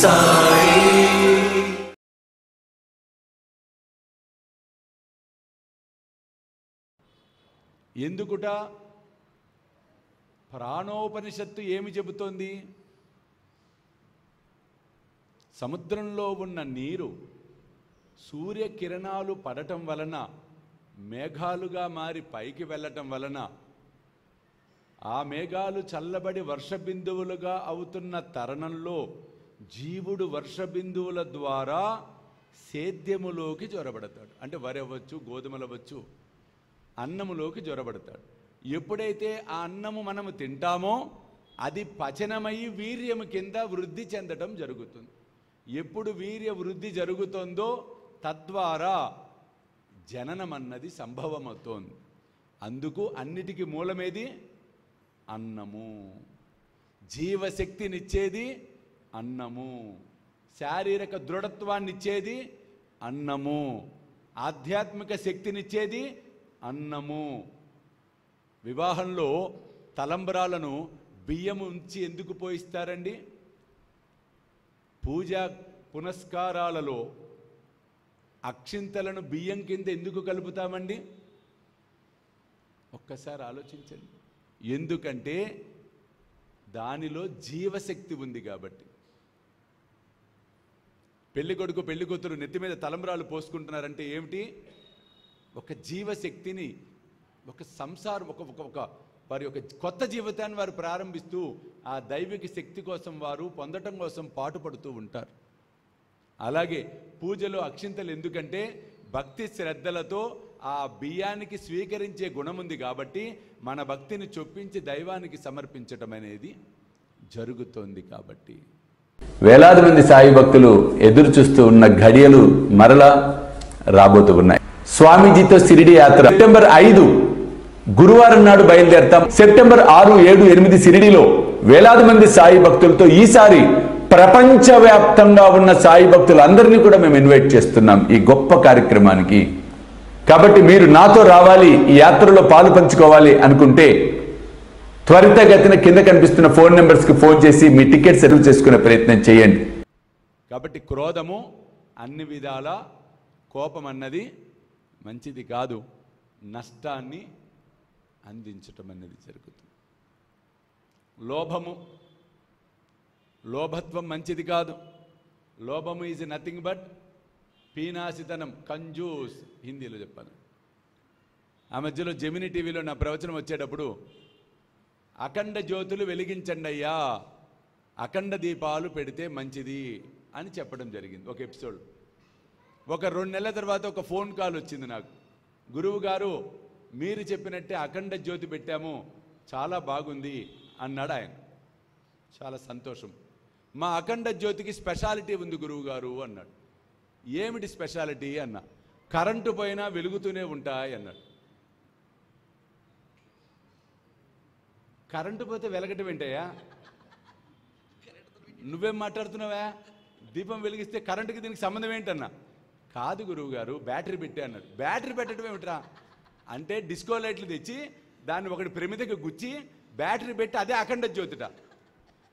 సాయి. ఎందుకుట ప్రాణోపనిషత్తు ఏమి చెబుతోంది? సముద్రంలో ఉన్న నీరు సూర్యకిరణాలు పడటం వలన మేఘాలుగా మారి పైకి వెళ్ళటం వలన ఆ మేఘాలు చల్లబడి వర్షబిందువులుగా అవుతున్న తరుణంలో జీవుడు వర్షబిందువుల ద్వారా సేద్యములోకి జొరబడతాడు. అంటే వరి అవ్వచ్చు, గోధుమలు అవ్వచ్చు, అన్నములోకి జొరబడతాడు. ఎప్పుడైతే ఆ అన్నము మనము తింటామో అది పచనమై వీర్యము కింద వృద్ధి చెందడం జరుగుతుంది. ఎప్పుడు వీర్య వృద్ధి జరుగుతుందో తద్వారా జననం అన్నది సంభవమవుతోంది. అందుకు అన్నిటికీ మూలమేది? అన్నము. జీవశక్తినిచ్చేది అన్నము, శారీరక దృఢత్వాన్నిచ్చేది అన్నము, ఆధ్యాత్మిక శక్తినిచ్చేది అన్నము. వివాహంలో తలంబరాలను బియ్యము ఉంచి ఎందుకు పోయిస్తారండి? పూజా పునస్కారాలలో అక్షింతలను బియ్యం కింద ఎందుకు కలుపుతామండి? ఒక్కసారి ఆలోచించండి. ఎందుకంటే దానిలో జీవశక్తి ఉంది కాబట్టి. పెళ్లి కొడుకు పెళ్లి కూతురు నెత్తి మీద తలంబ్రాలు పోసుకుంటున్నారంటే ఏమిటి? ఒక జీవశక్తిని, ఒక సంసారం, ఒక వారి యొక్క కొత్త జీవితాన్ని వారు ప్రారంభిస్తూ ఆ దైవిక శక్తి కోసం వారు పొందటం కోసం పాటుపడుతూ ఉంటారు. అలాగే పూజలో అక్షింతలు ఎందుకంటే భక్తి శ్రద్ధలతో ఆ బియ్యానికి స్వీకరించే గుణం ఉంది కాబట్టి మన భక్తిని చొప్పించి దైవానికి సమర్పించటం అనేది జరుగుతోంది. కాబట్టి వేలాది మంది సాయి భక్తులు ఎదురు చూస్తూ ఉన్న ఘడియలు మరలా రాబోతూ ఉన్నాయి. స్వామీజీతో షిరిడి యాత్ర సెప్టెంబర్ 5 గురువారం నాడు బయలుదేరతాం. సెప్టెంబర్ 6, 7, 8 షిరిడిలో వేలాది మంది సాయి భక్తులతో ఈసారి ప్రపంచవ్యాప్తంగా ఉన్న సాయి భక్తులందరినీ కూడా మేము ఇన్వైట్ చేస్తున్నాం ఈ గొప్ప కార్యక్రమానికి. కాబట్టి మీరు నాతో రావాలి, ఈ యాత్రలో పాలు పంచుకోవాలి అనుకుంటే త్వరితగతిన కింద కనిపిస్తున్న ఫోన్ నెంబర్స్కి ఫోన్ చేసి మీ టికెట్ సెటిల్ చేసుకునే ప్రయత్నం చేయండి. కాబట్టి క్రోధము అన్ని విధాల, కోపం అన్నది మంచిది కాదు, నష్టాన్ని అందించటం అనేది జరుగుతుంది. లోభత్వం మంచిది కాదు. లోభము ఈజ్ నథింగ్ బట్ పీనాసితనం, కంజూస్ హిందీలో చెప్పాను. ఆ మధ్యలో జెమిని టీవీలో నా ప్రవచనం వచ్చేటప్పుడు అఖండ జ్యోతులు వెలిగించండి అయ్యా, అఖండ దీపాలు పెడితే మంచిది అని చెప్పడం జరిగింది ఒక ఎపిసోడ్. ఒక 2 నెలల తర్వాత ఒక ఫోన్ కాల్ వచ్చింది నాకు. గురువు గారు మీరు చెప్పినట్టే అఖండ జ్యోతి పెట్టాము, చాలా బాగుంది అన్నాడు ఆయన. చాలా సంతోషం. మా అఖండ జ్యోతికి స్పెషాలిటీ ఉంది గురువు గారు అన్నాడు. ఏమిటి స్పెషాలిటీ అన్నా? కరెంటు పోయినా వెలుగుతూనే ఉంటాయి అన్నాడు. కరెంటు పోతే వెలగటం ఏంటయ్యా? నువ్వేం మాట్లాడుతున్నావా? దీపం వెలిగిస్తే కరెంటుకి దీనికి సంబంధం ఏంటన్నా? కాదు గురువు గారు, బ్యాటరీ పెట్టే అన్నాడు. బ్యాటరీ పెట్టడం ఏమిట్రా అంటే డిస్కో లైట్లు తెచ్చి దాన్ని ఒకటి ప్రమిదకి గుచ్చి బ్యాటరీ పెట్టి అదే అఖండ జ్యోతిట.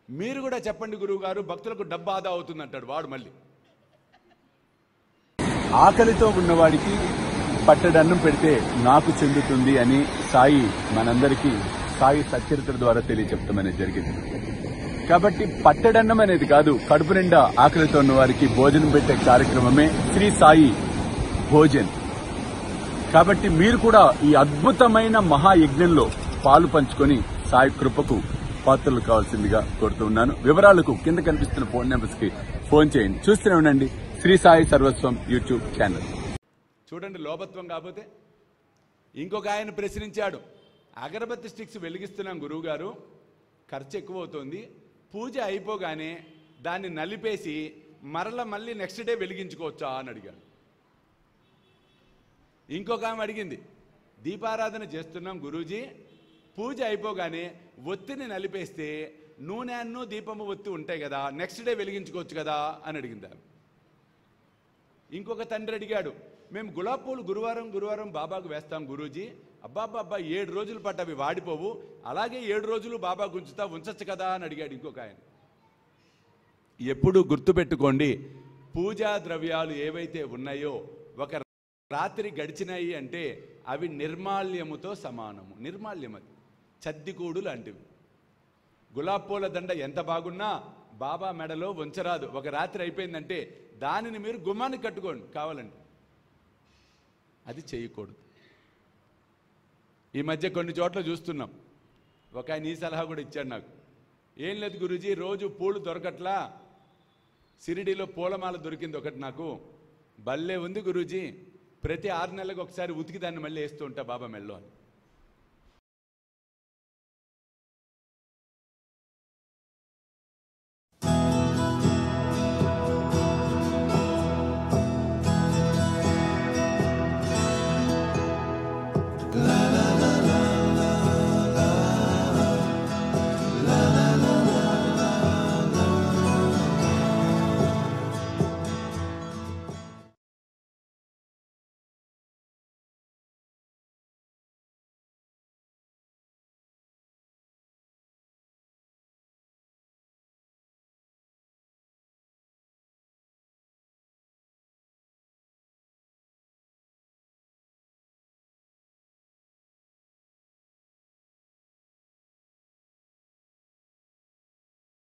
మీరు కూడా చెప్పండి గురువు గారు, భక్తులకు డబ్బు ఆదా అవుతుంది అంటాడు వాడు. మళ్ళీ ఆకలితో ఉన్నవాడికి పట్టడన్నం పెడితే నాకు చెందుతుంది అని సాయి మనందరికీ సాయి సచ్చరిత్ర ద్వారా తెలియచెప్తామనేది జరిగింది. కాబట్టి పట్టడన్నం అనేది కాదు, కడుపు నిండా ఆకలితో ఉన్న వారికి భోజనం పెట్టే కార్యక్రమమే శ్రీ సాయి భోజన్. కాబట్టి మీరు కూడా ఈ అద్భుతమైన మహాయజ్ఞంలో పాలు పంచుకొని సాయి కృపకు పాత్రలు కావాల్సిందిగా కోరుతున్నాను. వివరాలకు కింద కనిపిస్తున్న ఫోన్ నెంబర్స్ కి ఫోన్ చేయండి. చూస్తూనే ఉండండి శ్రీ సాయి సర్వస్వం యూట్యూబ్ ఛానల్. చూడండి, లోభత్వం కాకపోతే. ఇంకొక ఆయన ప్రశ్నించాడు, అగరబత్తి స్టిక్స్ వెలిగిస్తున్నాం గురువు గారు, ఖర్చు ఎక్కువ అవుతుంది, పూజ అయిపోగానే దాన్ని నలిపేసి మళ్ళీ నెక్స్ట్ డే వెలిగించుకోవచ్చా అని అడిగాడు. ఇంకొక ఆమె అడిగింది, దీపారాధన చేస్తున్నాం గురూజీ, పూజ అయిపోగానే ఒత్తిని నలిపేస్తే నూనె దీపము ఒత్తి ఉంటాయి కదా, నెక్స్ట్ డే వెలిగించుకోవచ్చు కదా అని అడిగింది. ఇంకొక తండ్రి అడిగాడు, మేము గులాబ్ పూలు గురువారం బాబాకు వేస్తాం గురూజీ, అబ్బాబ్బా 7 రోజుల పాటు అవి వాడిపోవు, అలాగే 7 రోజులు బాబాకు ఉంచచ్చు కదా అని అడిగాడు ఇంకొక ఆయన. ఎప్పుడు గుర్తుపెట్టుకోండి, పూజా ద్రవ్యాలు ఏవైతే ఉన్నాయో ఒక రాత్రి గడిచినాయి అంటే అవి నిర్మాల్యముతో సమానము. నిర్మాల్యం అది చద్దికూడు లాంటివి. గులాబ్ పూల దండ ఎంత బాగున్నా బాబా మెడలో ఉంచరాదు. ఒక రాత్రి అయిపోయిందంటే దానిని మీరు గుమ్మానికి కట్టుకోండి కావాలంటే. అది చేయకూడదు. ఈ మధ్య కొన్ని చోట్ల చూస్తున్నాం. ఒక ఆయన ఈ సలహా కూడా ఇచ్చాడు నాకు. ఏం లేదు గురూజీ, రోజు పూలు దొరకట్లా, సిరిడిలో పూలమాల దొరికింది ఒకటి నాకు, భలే ఉంది గురూజీ, ప్రతి 6 నెలలకు ఒకసారి ఉతికి దాన్ని మళ్ళీ వేస్తూ ఉంటా బాబా మెడలో అని.